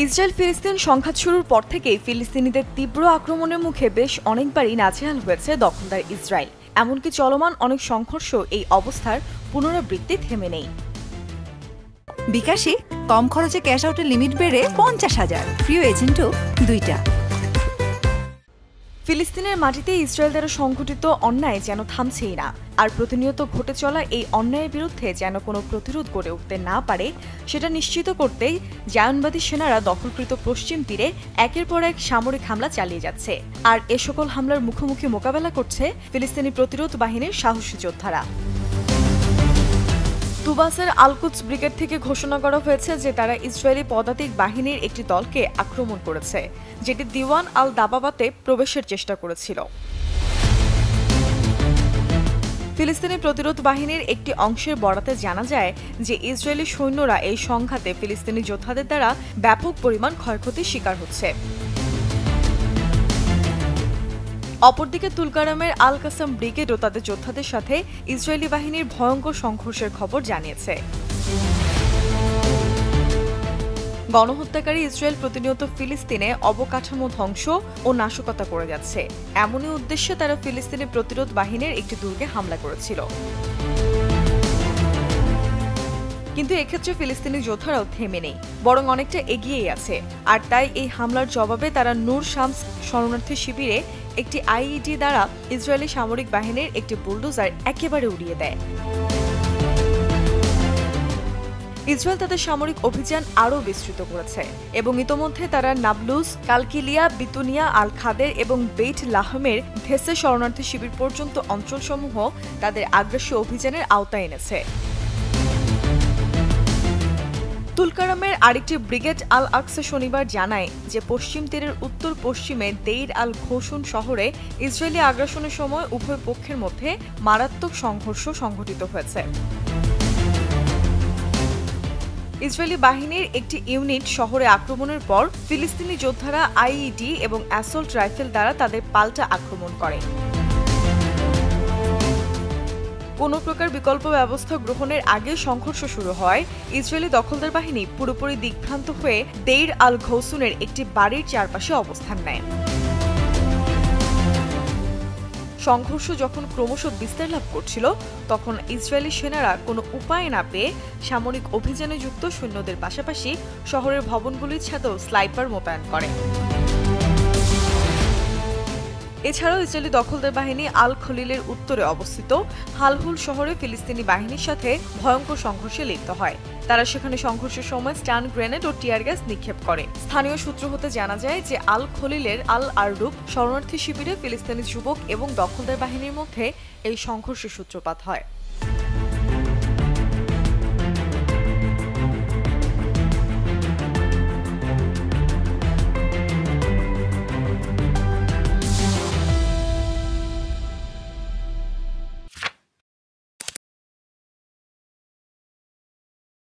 Israel ফিলিস্তিন সংঘাত শুরুর পর থেকেই ফিলিস্তিনিদের তীব্র আক্রমণের মুখে বেশ অনেকবারই নাজেহাল হয়েছে দখলদার ইসরায়েল। এমনকি চলমান অনেক সংঘর্ষ এই অবস্থার পুনরাবৃত্তি থেমে নেই। বিকাশে কম খরচে ক্যাশ আউটের লিমিট বেড়ে 50,000, প্রিয় এজেন্টও 2টা। ফিলিস্তিনের মাটিতে ইসরায়েল দ্বারা সংঘটিত অন্যায় যেন থামছেই না, আর প্রতিনিয়ত ঘটে চলা এই অন্যায়ের বিরুদ্ধে যেন কোনো প্রতিরোধ গড়ে উঠতে না পারে সেটা নিশ্চিত করতেই জায়নবাদী সেনারা দখলকৃত পশ্চিম তীরে একের পর এক সামরিক হামলা চালিয়ে যাচ্ছে। আর এ সকল হামলার মুখোমুখি মোকাবেলা করছে ফিলিস্তিনি প্রতিরোধ বাহিনীর সাহসী যোদ্ধারা। তুবাসের আল-কুদস ব্রিগেড থেকে ঘোষণা করা হয়েছে যে তারা ইসরায়েলি পদাতিক বাহিনীর একটি দলকে আক্রমণ করেছে, যেটি দিওয়ান আল দাবাবাতে প্রবেশের চেষ্টা করেছিল। ফিলিস্তিনি প্রতিরোধ বাহিনীর একটি অংশের বরাতে জানা যায় যে ইসরায়েলি সৈন্যরা এই সংঘাতে ফিলিস্তিনি যোদ্ধাদের দ্বারা ব্যাপক পরিমাণ ক্ষয়ক্ষতির শিকার হচ্ছে। অপরদিকে তুলকারামের আল কাসাম ব্রিগেডও তাদের যোদ্ধাদের সাথে ইসরায়েলি বাহিনীর ভয়ঙ্কর সংঘর্ষের খবর জানিয়েছে। গণহত্যাকারী ইসরায়েল প্রতিনিয়ত ফিলিস্তিনে অবকাঠামো ধ্বংস ও নাশকতা করে যাচ্ছে। এমনই উদ্দেশ্যে তারা ফিলিস্তিনি প্রতিরোধ বাহিনীর একটি দুর্গে হামলা করেছিল। কিন্তু এক্ষেত্রে ফিলিস্তিনি যোদ্ধারাও থেমে নেই, বরং অনেকটা এগিয়েই আছে। আর তাই এই হামলার জবাবে তারা নূর শামস শরণার্থী শিবিরে একটি আইইডি দ্বারা ইসরায়েলি সামরিক বাহিনীর একটি বুলডোজার একেবারে উড়িয়ে দেয়। ইসরায়েল তাদের সামরিক অভিযান আরও বিস্তৃত করেছে এবং ইতোমধ্যে তারা নাবলুস, কালকিলিয়া, বিতুনিয়া, আল খাদের এবং বেইট লাহমের ধেসে শরণার্থী শিবির পর্যন্ত অঞ্চলসমূহ তাদের আগ্রাসী অভিযানের আওতায় এনেছে। তুলকারামের আরেকটি ব্রিগেড আল আকসা শনিবার জানায় যে পশ্চিম তীরের উত্তর পশ্চিমে দেইর আল ঘোষুন শহরে ইসরায়েলি আগ্রাসনের সময় উভয় পক্ষের মধ্যে মারাত্মক সংঘর্ষ সংঘটিত হয়েছে। ইসরায়েলি বাহিনীর একটি ইউনিট শহরে আক্রমণের পর ফিলিস্তিনি যোদ্ধারা আইইডি এবং অ্যাসল্ট রাইফেল দ্বারা তাদের পাল্টা আক্রমণ করে। কোনো প্রকার বিকল্প ব্যবস্থা গ্রহণের আগে সংঘর্ষ শুরু হয়। ইসরায়েলি দখলদার বাহিনী পুরোপুরি দিকভ্রান্ত হয়ে দেইর আল ঘৌসুনের একটি বাড়ির চারপাশে অবস্থান নেয়। সংঘর্ষ যখন ক্রমশ বিস্তার লাভ করছিল, তখন ইসরায়েলি সেনারা কোনো উপায় না পেয়ে সামরিক অভিযানে যুক্ত সৈন্যদের পাশাপাশি শহরের ভবনগুলির ছাদেও স্নাইপার মোতায়েন করে। এছাড়াও ইসরায়েলি দখলদার বাহিনী আল খলিলের উত্তরে অবস্থিত হালহুল শহরে ফিলিস্তিনি বাহিনীর সাথে ভয়ঙ্কর সংঘর্ষে লিপ্ত হয়। তারা সেখানে সংঘর্ষের সময় স্টান গ্রেনেড ও টিয়ার গ্যাস নিক্ষেপ করে। স্থানীয় সূত্র হতে জানা যায় যে আল খলিলের আল আরডুব শরণার্থী শিবিরে ফিলিস্তিনি যুবক এবং দখলদার বাহিনীর মধ্যে এই সংঘর্ষের সূত্রপাত হয়।